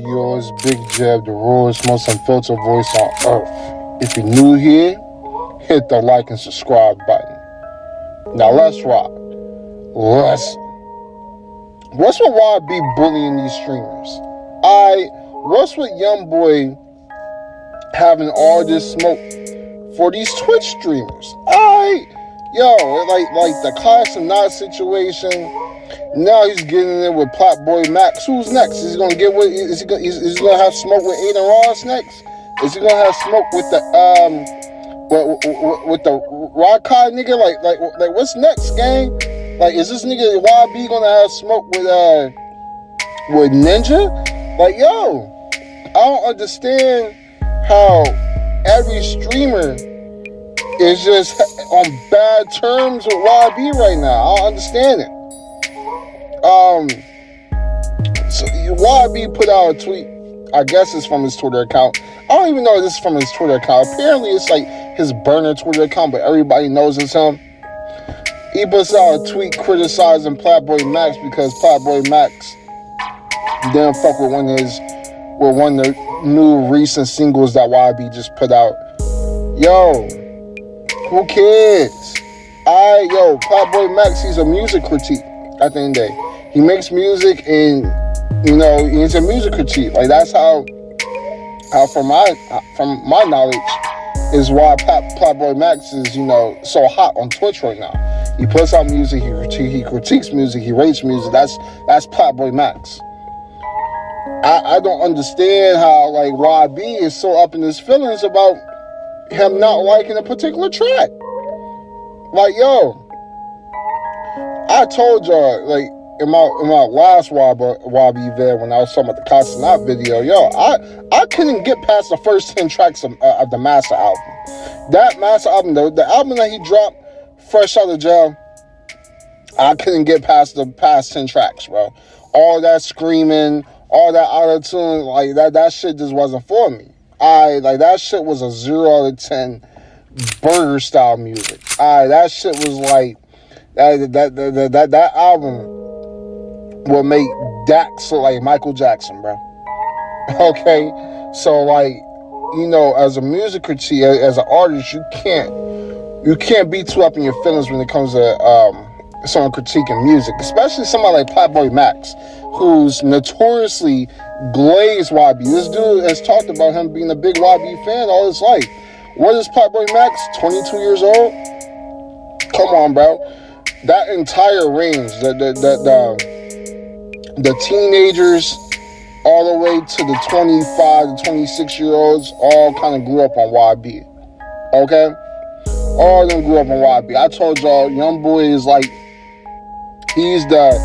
yours, Big Jeb, the rawest, most unfiltered voice on earth. If you're new here, hit the like and subscribe button. Now let's rock. Listen. What's with YB bullying these streamers? What's with Youngboy having all this smoke for these Twitch streamers? Like the Class and Not situation. Now he's getting in with PlaqueBoyMax. Who's next? Is he gonna get with? Is he gonna have smoke with Aiden Ross next? Is he gonna have smoke with the with the Rakai nigga? Like what's next, gang? Like, is this nigga YB gonna have smoke with Ninja? Like, yo, I don't understand how every streamer is just on bad terms with YB right now. I don't understand it. So YB put out a tweet. I guess it's from his Twitter account. I don't even know if this is from his Twitter account. Apparently, it's like his burner Twitter account, but everybody knows it's him. He puts out a tweet criticizing PlaqueBoyMax because PlaqueBoyMax didn't fuck with one of the new recent singles that YB just put out. Yo, who cares? PlaqueBoyMax, he's a music critique at the end of the day. He makes music and, he's a music critique. Like, that's how from my knowledge, is why PlaqueBoyMax is, so hot on Twitch right now. He puts out music, he critiques music, he rates music. That's PlaqueBoyMax. I don't understand how, like, YB is so up in his feelings about him not liking a particular track. Like, yo, I told y'all, like, in my last YB vid, when I was talking about the Casa Not video, yo, I couldn't get past the first 10 tracks of the Master album. That Master album, the album that he dropped fresh out of jail, I couldn't get past the past 10 tracks, bro. All that screaming, all that auto-tune, like, that shit just wasn't for me. That shit was a 0 out of 10 burger style music. That shit was like, that album will make Dax look like Michael Jackson, bro. Okay? So, like, as a music critique, as an artist, you can't be too up in your feelings when it comes to someone critiquing music, especially somebody like PlaqueBoyMax, who's notoriously glazed YB. This dude has talked about him being a big YB fan all his life. What is PlaqueBoyMax? 22 years old? Come on, bro. That entire range, the teenagers all the way to the 25 to 26 year olds all kind of grew up on YB. Okay? All of them grew up on YB. I told y'all, Youngboy is like, he's the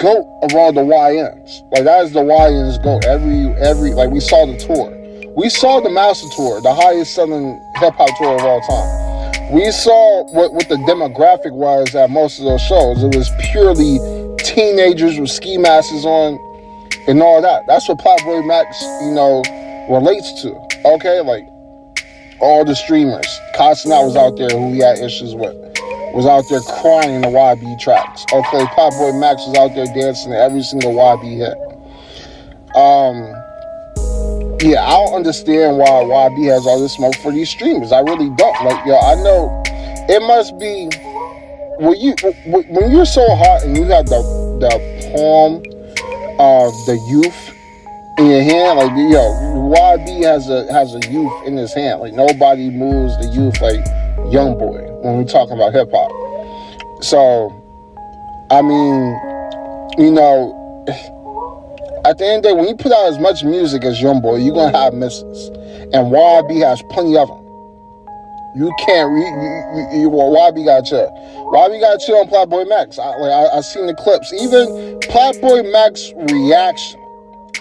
GOAT of all the YNs. Like, that is the YNs GOAT. Every like, we saw the tour. We saw the Master Tour, the highest selling hip hop tour of all time. We saw what the demographic was at most of those shows. It was purely teenagers with ski masks on and all that. That's what PlaqueBoyMax, relates to. Okay? Like, all the streamers. Costinat was out there who he had issues with. Was out there crying the YB tracks. Okay, PlaqueBoyMax was out there dancing to every single YB hit. I don't understand why YB has all this smoke for these streamers. I really don't. Like, yo, I know it must be when you're so hot and you got the palm of the youth in your hand. Like, yo, YB has a youth in his hand. Like, nobody moves the youth like Youngboy when we're talking about hip hop. So, I mean, at the end of the day, when you put out as much music as Youngboy, you're going to have misses. And YB has plenty of them. You can't YB got chill. YB got chill on PlaqueBoyMax. I seen the clips. Even PlaqueBoyMax reaction.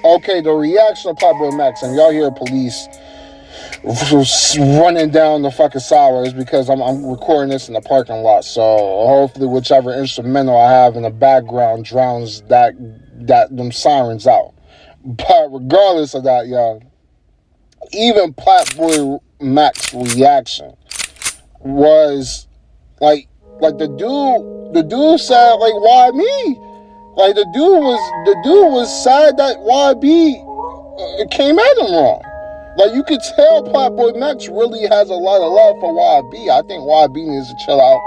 Okay, the reaction of PlaqueBoyMax, and y'all hear police running down the fucking sideways because I'm recording this in the parking lot. So hopefully whichever instrumental I have in the background drowns them sirens out. But regardless of that, y'all, even PlaqueBoyMax reaction was like the dude said, like, why me? Like the dude was sad that YB came at him wrong. Like you could tell PlaqueBoyMax really has a lot of love for YB. I think YB needs to chill out,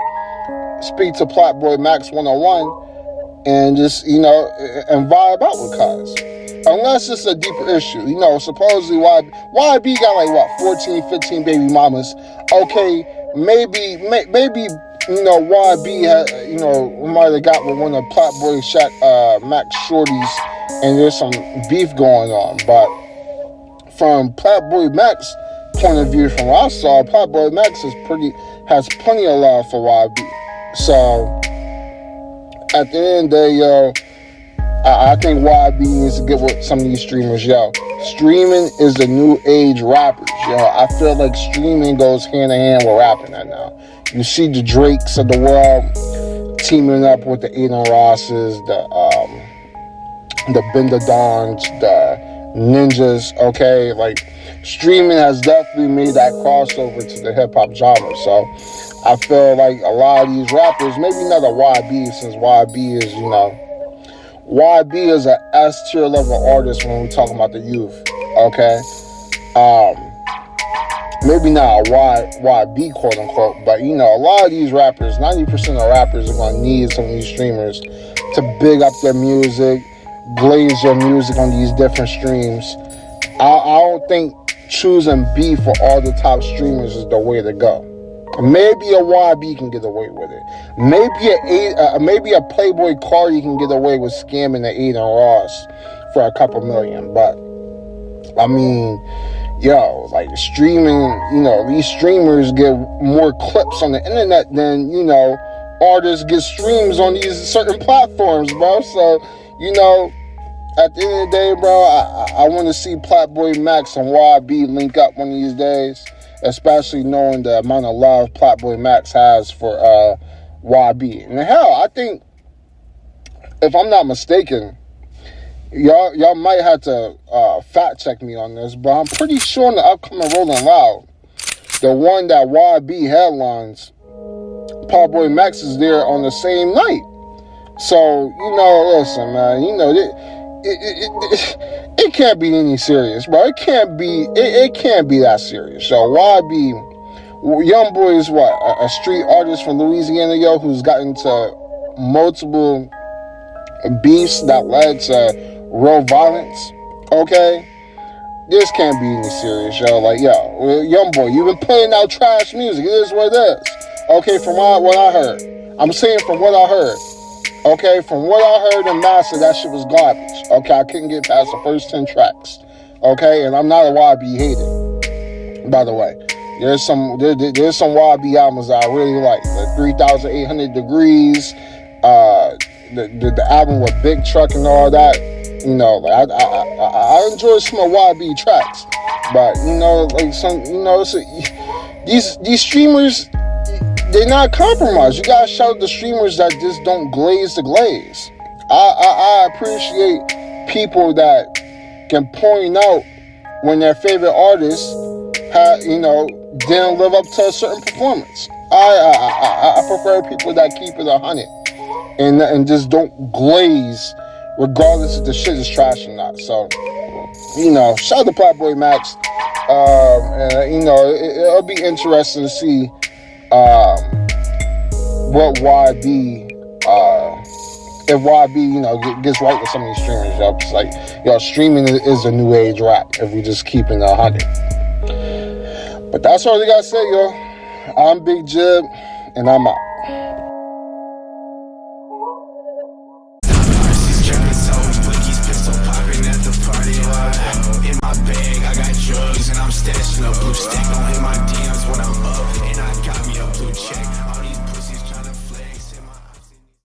speak to PlaqueBoyMax 101, and just, and vibe out with cuz. Unless it's a deeper issue. Supposedly YB got like what, 14, 15 baby mamas. Okay, maybe YB had, might have got with one of Max shorties, and there's some beef going on. But from PlaqueBoyMax point of view, from what I saw, PlaqueBoyMax has plenty of love for YB. So at the end of the day, yo, I think YB needs to get with some of these streamers, yo. Streaming is the new age rappers, yo. I feel like streaming goes hand in hand with rapping right now. You see the Drakes of the world teaming up with the Aiden Rosses, the Bender Dons, the Ninjas, okay? Like, streaming has definitely made that crossover to the hip-hop genre. So I feel like a lot of these rappers, maybe not a YB, since YB is, YB is an S-tier level artist when we're talking about the youth, okay? Maybe not a YB, quote-unquote, but, a lot of these rappers, 90% of rappers are going to need some of these streamers to big up their music, blaze their music on these different streams. I don't think choosing B for all the top streamers is the way to go. Maybe a YB can get away with it. Maybe a Playboy Cardi can get away with scamming the Aiden Ross for a couple million. But I mean, like streaming, these streamers get more clips on the internet than, artists get streams on these certain platforms, bro. So, at the end of the day, bro, I want to see PlaqueBoyMax and YB link up one of these days, especially knowing the amount of love PlaqueBoyMax has for YB. And hell, I think, if I'm not mistaken, y'all might have to fact check me on this, but I'm pretty sure in the upcoming Rolling Loud, the one that YB headlines, PlaqueBoyMax is there on the same night. So, listen, man, it can't be any serious, bro. It can't be that serious. So YB, Youngboy is what? A street artist from Louisiana, yo, who's gotten to multiple beefs that led to real violence. Okay? This can't be any serious, yo. Like, Youngboy, you've been putting out trash music. It is what it is. Okay, from what I heard. I'm saying from what I heard. Okay, from what I heard in Master, that shit was garbage. Okay, I couldn't get past the first 10 tracks. Okay, and I'm not a YB hater, by the way. There's some YB albums that I really like. The 3,800 Degrees, the album with Big Truck and all that. Like I enjoy some of YB tracks, but these streamers, they're not compromised. You gotta shout out the streamers that just don't glaze the glaze. I appreciate people that can point out when their favorite artists didn't live up to a certain performance. I prefer people that keep it 100 and just don't glaze regardless if the shit is trash or not. So, shout out to PlaqueBoyMax. It'll be interesting to see what YB, if YB, gets right with some of these streamers, yo. It's like, streaming is a new age rap if we just keep it 100. But that's all I gotta say, yo. I'm Big Jib, and I'm out.